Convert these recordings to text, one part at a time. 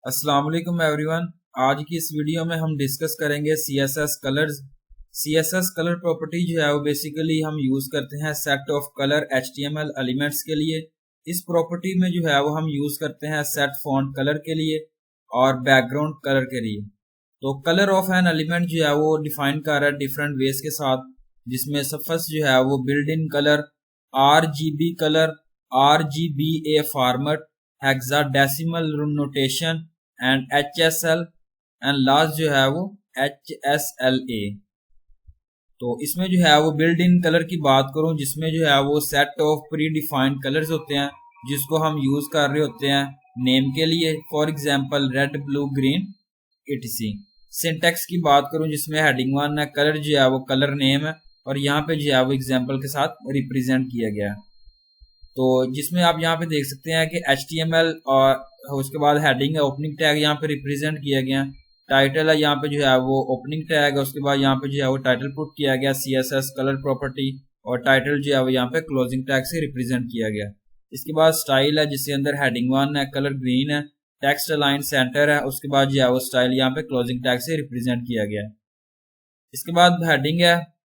अस्सलाम वालेकुम एवरीवन। आज की इस वीडियो में हम डिस्कस करेंगे CSS colours. CSS colour property जो है वो बेसिकली हम यूज करते हैं set of colour HTML elements के लिए। इस प्रॉपर्टी में जो है वो हम यूज करते हैं सेट फॉन्ट कलर के लिए और बैकग्राउंड कलर के लिए। तो कलर ऑफ एन एलिमेंट जो है वो डिफाइन कर रहा है डिफरेंट वेज के साथ, जिसमें फर्स्ट जो है वो build in colour, RGB colour, RGBA format, hexadecimal notation and HSL and last जो है वो HSLA। तो इसमें जो है वो बिल्ड इन कलर की बात करूं, जिसमें जो है वो set of pre defined colours होते हैं जिसको हम यूज कर रहे होते हैं नेम के लिए। For example red, blue, green etc। Syntax की बात करूं जिसमें हेडिंग 1 है, कलर जो है वो कलर नेम है और यहाँ पे जो है वो एग्जाम्पल के साथ रिप्रेजेंट किया गया है। तो जिसमें आप यहाँ पे देख सकते हैं कि HTML और उसके बाद हेडिंग है, ओपनिंग टैग यहाँ पे रिप्रेजेंट किया गया। टाइटल है यहाँ पे जो है वो ओपनिंग टैग है, उसके बाद यहाँ पे जो है वो टाइटल पुट किया गया CSS कलर प्रॉपर्टी, और टाइटल जो है वो यहाँ पे क्लोजिंग टैग से रिप्रेजेंट किया गया। इसके बाद स्टाइल है जिसके अंदर हेडिंग 1 है, कलर ग्रीन है, टेक्स्ट अलाइन सेंटर है, उसके बाद जो है वो स्टाइल यहाँ पे क्लोजिंग टैग से रिप्रेजेंट किया गया। इसके बाद हेडिंग है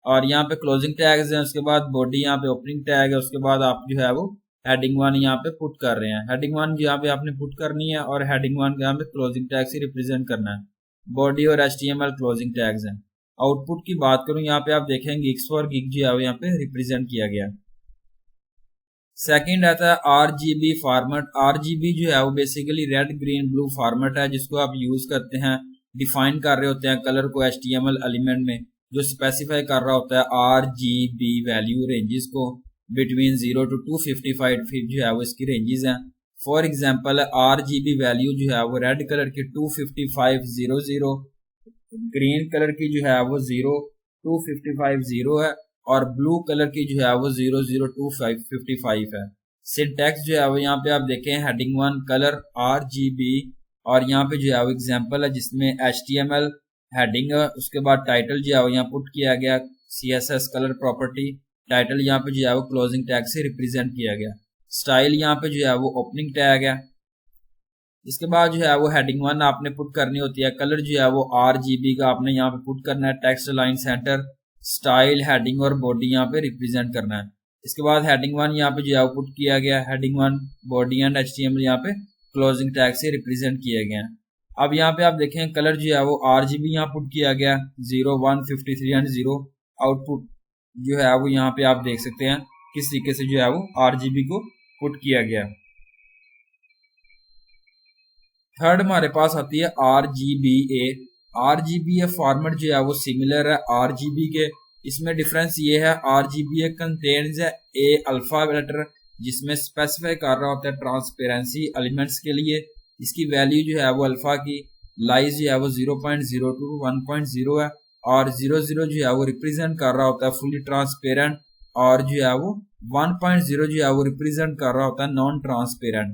और यहाँ पे क्लोजिंग टैग्स हैं, उसके बाद बॉडी यहाँ पे ओपनिंग टैग है, उसके बाद आप जो है वो हेडिंग 1 यहाँ पे पुट कर रहे हैं। हेडिंग 1 यहाँ पे आपने पुट करनी है और हेडिंग 1 यहाँ पे क्लोजिंग टैग से रिप्रेजेंट करना है। बॉडी और HTML क्लोजिंग टैग्स हैं। आउटपुट की बात करूं, यहाँ पे आप देखेंगे गिग्स फॉर गिग जो है वो यहाँ पे रिप्रेजेंट किया गया। सेकंड आता है RGB फॉर्मेट। RGB जो है वो basically red, green, blue format है जिसको आप यूज करते हैं, डिफाइन कर रहे होते हैं कलर को HTML एलिमेंट में, जो स्पेसिफाई कर रहा होता है RGB वैल्यू रेंजेस को बिटवीन 0 to 255 जो है वो इसकी रेंजेस हैं। फॉर एग्जांपल RGB वैल्यू जो है वो रेड कलर की 25500, ग्रीन कलर की जो है वो 02550 है और ब्लू कलर की जो है वो 00255 है। सिंटैक्स जो है वो यहाँ पे आप देखें, हेडिंग 1 कलर RGB और यहाँ पे जो है वो एग्जांपल है जिसमें HTML हेडिंग है, उसके बाद टाइटल जो है वो यहाँ पुट किया गया CSS कलर प्रॉपर्टी, टाइटल यहाँ पे जो है वो क्लोजिंग टैग से रिप्रेजेंट किया गया। स्टाइल यहाँ पे जो है वो ओपनिंग टैग है। इसके बाद जो है वो हेडिंग 1 आपने पुट करनी होती है, कलर जो है वो RGB का आपने यहाँ पे पुट करना है, text line centre, style, heading और बॉडी यहाँ पे रिप्रेजेंट करना है। इसके बाद हेडिंग 1 यहाँ पे जो है वो पुट किया गया, हेडिंग 1 बॉडी एंड HTML यहाँ पे क्लोजिंग टैग से रिप्रेजेंट किया गया। अब यहाँ पे आप देखें कलर जो है वो RGB यहाँ पुट किया गया 0, 1, 53 एंड 0। आउटपुट जो है वो यहाँ पे आप देख सकते हैं किस तरीके से जो है वो RGB को पुट किया गया। थर्ड हमारे पास आती है RGBA। RGBA फॉर्मेट जो है वो सिमिलर है RGB के। इसमें डिफरेंस ये है, RGBA कंटेन्स है A अल्फा लेटर जिसमें स्पेसिफाई कर रहा होता है ट्रांसपेरेंसी एलिमेंट्स के लिए। इसकी वैल्यू जो है वो अल्फा की, लाइज जो है वो 0.0 to 1.0 है और 00 जो है वो रिप्रेजेंट कर रहा होता है फुली ट्रांसपेरेंट और जो है वो 1.0 जो है वो रिप्रेजेंट कर रहा होता है नॉन ट्रांसपेरेंट।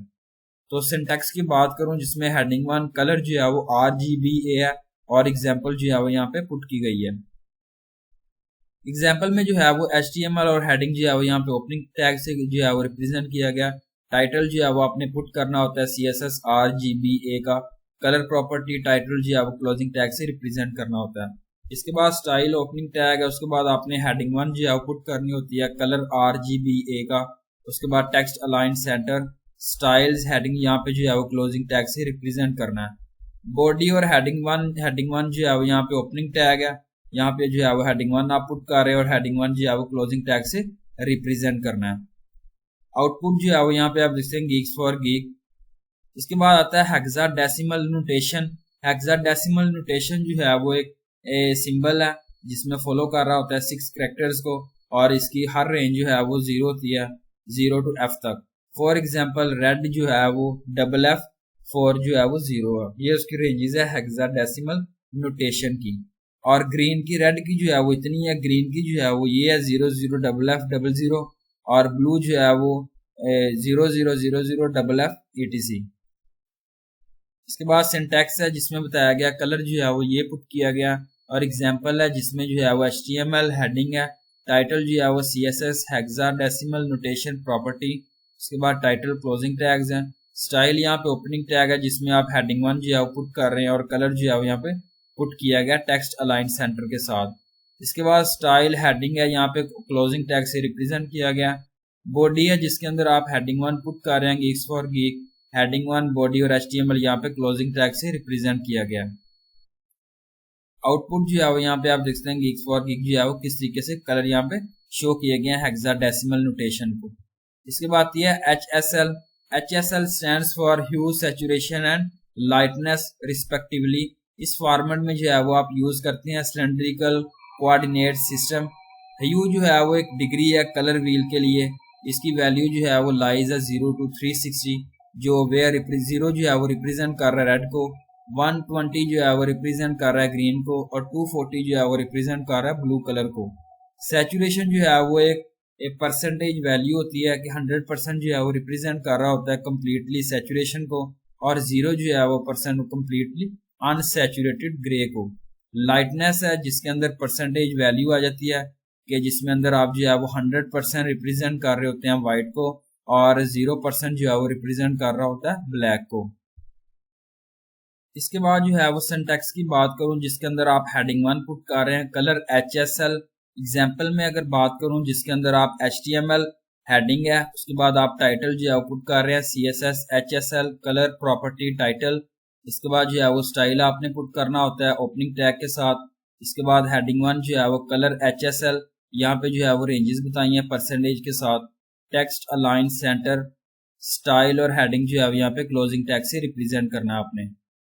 तो सिंटैक्स की बात करूं जिसमें हेडिंग 1 कलर जो है वो RGBA है और एग्जांपल जो है वो यहाँ पे पुट की गई है। एग्जांपल में जो है वो HTML और हेडिंग जो है वो यहाँ पे ओपनिंग टैग से जो है वो रिप्रेजेंट किया गया। टाइटल जो है वो आपने पुट करना होता है CSS RGBA का, कलर प्रॉपर्टी टाइटल जो है वो क्लोजिंग टैग से रिप्रेजेंट करना होता है। इसके बाद स्टाइल ओपनिंग टैग है, उसके बाद आपने हेडिंग 1 जो है वो पुट करनी होती है कलर RGBA का, उसके बाद text align centre, styles, heading यहाँ पे जो है वो क्लोजिंग टैग से रिप्रेजेंट करना है। बॉडी और हेडिंग 1 जो है वो यहाँ पे ओपनिंग टैग है, यहाँ पे जो है वो हेडिंग 1 आप पुट कर रहे हैं और हेडिंग 1 जो है वो क्लोजिंग टैग से रिप्रेजेंट करना है। आउटपुट जो है वो यहाँ पे आप देखते हैं गिग्स फॉर गिग। इसके बाद आता है हेक्साडेसिमल नोटेशन। हेक्साडेसिमल नोटेशन जो है वो एक सिंबल है जिसमें फॉलो कर रहा होता है 6 कैरेक्टर्स को और इसकी हर रेंज जो है वो 0 होती है, 0 to F तक। फॉर एग्जांपल रेड जो है वो FF, 4 जो है वो 0 है। ये उसकी रेंजेस है हेक्साडेसिमल नोटेशन की। और ग्रीन की, रेड की जो है वो इतनी है, ग्रीन की जो है वो ये है 00 FF 00 और ब्लू जो है वो 0000 FF etc। इसके बाद सिंटैक्स है जिसमें बताया गया कलर जो है वो ये पुट किया गया और एग्जांपल है जिसमें जो है वो HTML हेडिंग है, टाइटल जो है वो CSS हेक्साडेसिमल नोटेशन प्रॉपर्टी, उसके बाद टाइटल क्लोजिंग टैग्स हैं, स्टाइल यहाँ पे ओपनिंग टैग है जिसमें आप हेडिंग 1 जो है पुट कर रहे हैं और कलर जो है यहाँ पे पुट किया गया टेक्स्ट अलाइन सेंटर के साथ। इसके बाद स्टाइल हेडिंग है यहाँ पे क्लोजिंग टैग से रिप्रेजेंट किया गया। बॉडी है जिसके अंदर आप हेडिंग 1 पुट कर रहे हैं Geeks for geek, heading 1 body और HTML यहाँ पे क्लोजिंग टैग से रिप्रेजेंट किया गया। आउटपुट जो है वो यहाँ पे आप देखते हैं गीक्स फॉर गीक जो है वो किस तरीके से कलर यहाँ पे शो किए गए हैं हेक्साडेसिमल नोटेशन को। इसके बाद ये HSL। HSL stands for hue, saturation and lightness respectively. इस फॉर्मेट में जो है वो आप यूज करते हैं सिलेंड्रिकल कोऑर्डिनेट सिस्टम। ह्यू जो है वो एक डिग्री है कलर व्हील के लिए, इसकी वैल्यू जो है वो लाइज है 0 to 360, जो वेयर 0 जो है वो रिप्रेजेंट कर रहा है रेड को, 120 जो है वो रिप्रेजेंट कर रहा है ग्रीन को और 240 जो है वो रिप्रेजेंट कर रहा है ब्लू कलर को। सैचुरेशन जो है वो एक परसेंटेज वैल्यू होती है कि 100% जो है वो रिप्रेजेंट कर रहा होता है कम्प्लीटली सैचुरेशन को और 0 जो है वो परसेंट कम्प्लीटली अनसैचुरेटेड ग्रे को। लाइटनेस है जिसके अंदर परसेंटेज वैल्यू आ जाती है कि जिसमें अंदर आप जो है वो 100% रिप्रेजेंट कर रहे होते हैं वाइट को और 0% जो है वो रिप्रेजेंट कर रहा होता है ब्लैक को। इसके बाद जो है वो सिंटैक्स की बात करूं जिसके अंदर आप हेडिंग 1 पुट कर रहे हैं कलर HSL। एग्जाम्पल में अगर बात करूं जिसके अंदर आप HTML हेडिंग है, उसके बाद आप टाइटल जो है पुट कर रहे हैं CSS HSL colour property title. इसके बाद जो है वो स्टाइल आपने पुट करना होता है ओपनिंग टैग के साथ। इसके बाद हेडिंग 1 जो है वो कलर HSL, यहाँ पे जो है वो रेंजेस बताई हैं परसेंटेज के साथ। टेक्स्ट अलाइन सेंटर, स्टाइल और हेडिंग जो है यहाँ पे क्लोजिंग टैग से रिप्रेजेंट करना है आपने।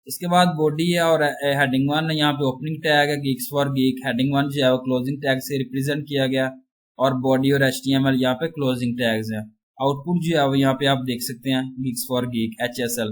इसके बाद बॉडी है और हेडिंग 1 यहाँ पे ओपनिंग टैग है गीक्स फॉर गीक, हेडिंग 1 जो है वो क्लोजिंग टैग से रिप्रेजेंट किया गया और बॉडी और HTML यहाँ पे क्लोजिंग टैग्स है। आउटपुट जो है वो यहाँ पे आप देख सकते हैं गीक्स फॉर गीक HSL।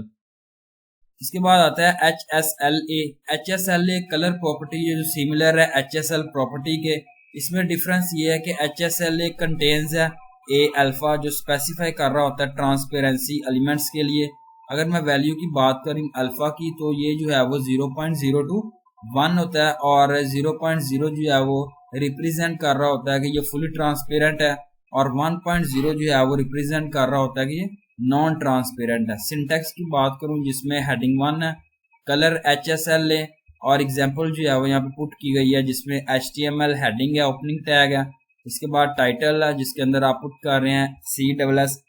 इसके बाद आता है HSLA। HSLA कलर प्रॉपर्टी जो सिमिलर है HSL प्रॉपर्टी के। इसमें डिफरेंस ये है कि HSLA कंटेन्स है A अल्फा जो स्पेसिफाई कर रहा होता है ट्रांसपेरेंसी एलिमेंट्स के लिए। अगर मैं वैल्यू की बात करूं अल्फा की तो ये जो है वो 0.021 होता है और 0.0 जो है वो रिप्रेजेंट कर रहा होता है कि ये फुली ट्रांसपेरेंट है और 1.0 जो है वो रिप्रेजेंट कर रहा होता है कि ये नॉन ट्रांसपेरेंट है। सिंटैक्स की बात करूं जिसमें हेडिंग 1 है कलर HSLA और एग्जांपल जो है वो यहाँ पे पुट की गई है जिसमें HTML हेडिंग है ओपनिंग टैग है। इसके बाद टाइटल है जिसके अंदर आप पुट कर रहे हैं CSS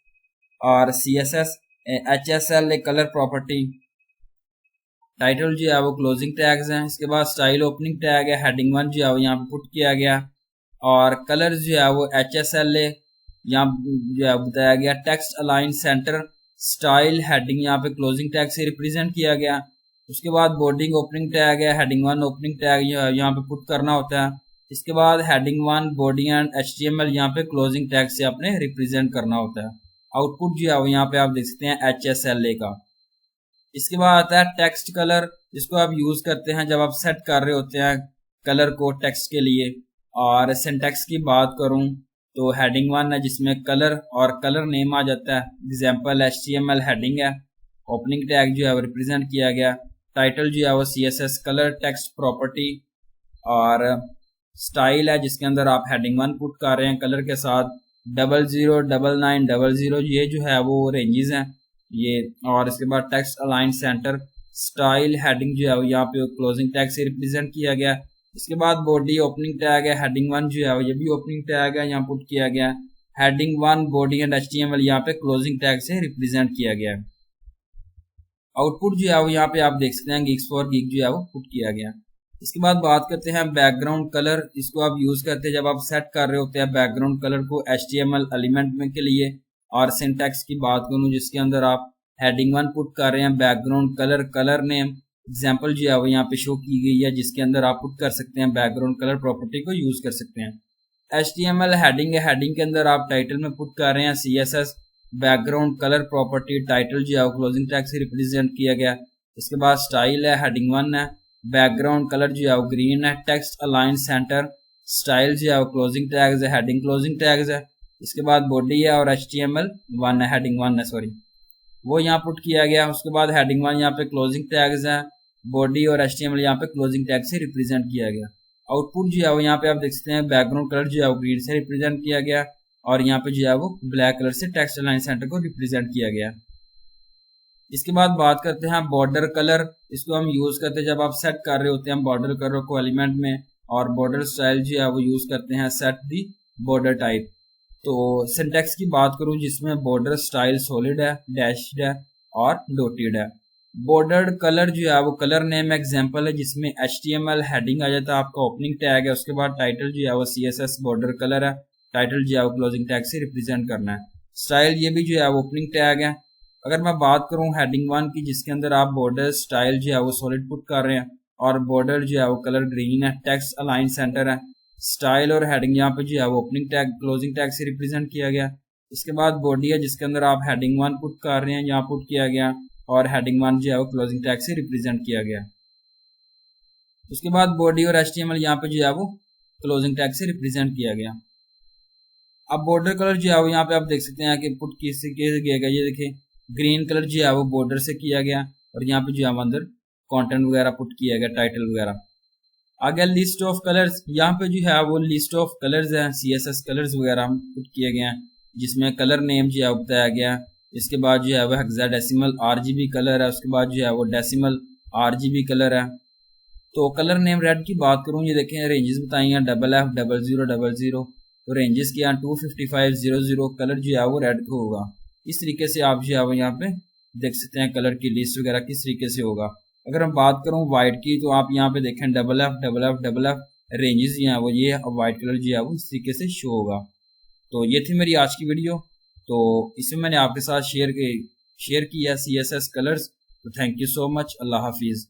और CSS HSL colour property. Title जो है वो क्लोजिंग टैग्स हैं। इसके बाद स्टाइल ओपनिंग टैग है, हेडिंग 1 जो है वो यहाँ पे पुट किया गया और कलर जो है वो HSLA यहाँ जो है बताया गया। Text align centre, style heading यहाँ पे क्लोजिंग टैग से रिप्रेजेंट किया गया। उसके बाद बॉडी ओपनिंग टैग है, हेडिंग 1 ओपनिंग टैग यहाँ पे पुट करना होता है। इसके बाद हेडिंग 1 बॉडी एंड HTML यहाँ पे क्लोजिंग टैग से आपने रिप्रेजेंट करना होता है। आउटपुट जो है वो यहाँ पे आप देख सकते हैं HSLA का। इसके बाद आता है टेक्स्ट कलर, जिसको आप यूज करते हैं जब आप सेट कर रहे होते हैं कलर को टेक्स्ट के लिए। और सिंटैक्स की बात करूं तो हेडिंग 1 है जिसमें कलर और कलर नेम आ जाता है। एग्जांपल HTML हेडिंग है, ओपनिंग टैग जो है वो रिप्रेजेंट किया गया। टाइटल जो है वो CSS कलर टेक्स्ट प्रॉपर्टी और स्टाइल है जिसके अंदर आप हेडिंग 1 पुट कर रहे हैं कलर के साथ। 00, 99, 00 ये जो है वो रेंजेस हैं ये। और इसके बाद text align centre, style heading जो है वो यहाँ पे क्लोजिंग टैग से रिप्रेजेंट किया गया। इसके बाद बॉडी ओपनिंग टैग है, हेडिंग 1 जो है वो ये भी ओपनिंग टैग है यहाँ पुट किया गया। हेडिंग 1 बॉडी एंड HTML यहाँ पे क्लोजिंग टैग से रिप्रेजेंट किया गया। आउटपुट जो है वो यहाँ पे आप देख सकते हैं गीक्स फॉर गीक जो है वो पुट किया गया। इसके बाद बात करते हैं बैकग्राउंड कलर। इसको आप यूज करते हैं जब आप सेट कर रहे होते हैं बैकग्राउंड कलर को HTML एलिमेंट में के लिए। और सिंटैक्स की बात करूं जिसके अंदर आप हेडिंग 1 पुट कर रहे हैं background colour, colour name. Example जो है वो यहाँ पे शो की गई है जिसके अंदर आप पुट कर सकते हैं बैकग्राउंड कलर प्रॉपर्टी को यूज कर सकते हैं। HTML हेडिंग है, हेडिंग के अंदर आप टाइटल में पुट कर रहे हैं CSS background colour property. Title जो है क्लोजिंग टैग से रिप्रेजेंट किया गया। इसके बाद स्टाइल है, हेडिंग 1 है, बैकग्राउंड कलर जो है ग्रीन है। टेक्स्ट अलाइन सेंटर, स्टाइल जो है क्लोजिंग टैग्स है, हेडिंग क्लोजिंग टैग्स है। इसके बाद बॉडी है और HTML 1 है, हेडिंग 1 है सॉरी, वो यहाँ पुट किया गया। उसके बाद हेडिंग 1 यहाँ पे क्लोजिंग टैग्स है, बॉडी और HTML यहाँ पे क्लोजिंग टैग से रिप्रेजेंट किया गया। आउटपुट जो है वो यहाँ पे आप देख सकते हैं बैकग्राउंड कलर जो है ग्रीन से रिप्रेजेंट किया गया और यहाँ पे जो है वो ब्लैक कलर से टेक्स्ट अलाइन सेंटर को रिप्रेजेंट किया गया। इसके बाद बात करते हैं बॉर्डर कलर। इसको हम यूज करते हैं जब आप सेट कर रहे होते हैं बॉर्डर कलर को एलिमेंट में, और बॉर्डर स्टाइल जो है वो यूज करते हैं सेट दी बॉर्डर टाइप। तो सिंटैक्स की बात करूं जिसमें बॉर्डर स्टाइल सॉलिड है, डैश्ड है और डॉटेड है। बॉर्डर कलर जो है वो कलर नेम एग्जांपल है जिसमें HTML हेडिंग आ जाता है, आपका ओपनिंग टैग है, उसके बाद टाइटल जो है वो CSS बॉर्डर कलर है, टाइटल जो है वो क्लोजिंग टैग से रिप्रेजेंट करना है। स्टाइल ये भी जो है वो ओपनिंग टैग है। अगर मैं बात करूं हेडिंग 1 की जिसके अंदर आप बॉर्डर स्टाइल जो है वो सॉलिड पुट कर रहे हैं और बॉर्डर जो है वो कलर ग्रीन है, टेक्स्ट अलाइन सेंटर है, स्टाइल और हेडिंग यहाँ पे जो है वो ओपनिंग टैग क्लोजिंग टैग से रिप्रेजेंट किया गया। इसके बाद बॉडी है जिसके अंदर आप हेडिंग 1 पुट कर रहे हैं, यहाँ पुट किया गया, और हेडिंग 1 जो है वो क्लोजिंग टैग से रिप्रेजेंट किया गया। उसके बाद बॉडी और HTML यहाँ पे जो है वो क्लोजिंग टैग से रिप्रेजेंट किया गया। अब बॉर्डर कलर जो है वो यहाँ पे आप देख सकते हैं कि पुट किससे किया गया, ये देखिए ग्रीन कलर जो है वो बॉर्डर से किया गया, और यहाँ पे जो है अंदर कंटेंट वगैरह पुट किया गया, टाइटल वगैरह। आगे लिस्ट ऑफ कलर्स, यहाँ पे जो है वो लिस्ट ऑफ कलर्स है, CSS कलर्स वगैरह पुट किए गए हैं जिसमें कलर नेम जो है बताया गया। इसके बाद जो है वो हेक्साडेसिमल RGB कलर है, उसके बाद जो है वो डेसिमल RGB कलर है। तो कलर नेम रेड की बात करूँ, ये देखें रेंजेस बताई हैं FF0000, तो रेंजेस क्या 25500, कलर जो है वो रेड को होगा। इस तरीके से आप जो है वो यहाँ पे देख सकते हैं कलर की लिस्ट वगैरह किस तरीके से होगा। अगर हम बात करूँ वाइट की तो आप यहाँ पे देखें FF रेंजेस जो है वो ये वाइट कलर जो है वो इस तरीके से शो होगा। तो ये थी मेरी आज की वीडियो, तो इसमें मैंने आपके साथ शेयर किया CSS कलर्स। तो थैंक यू सो मच, अल्लाह हाफिज़।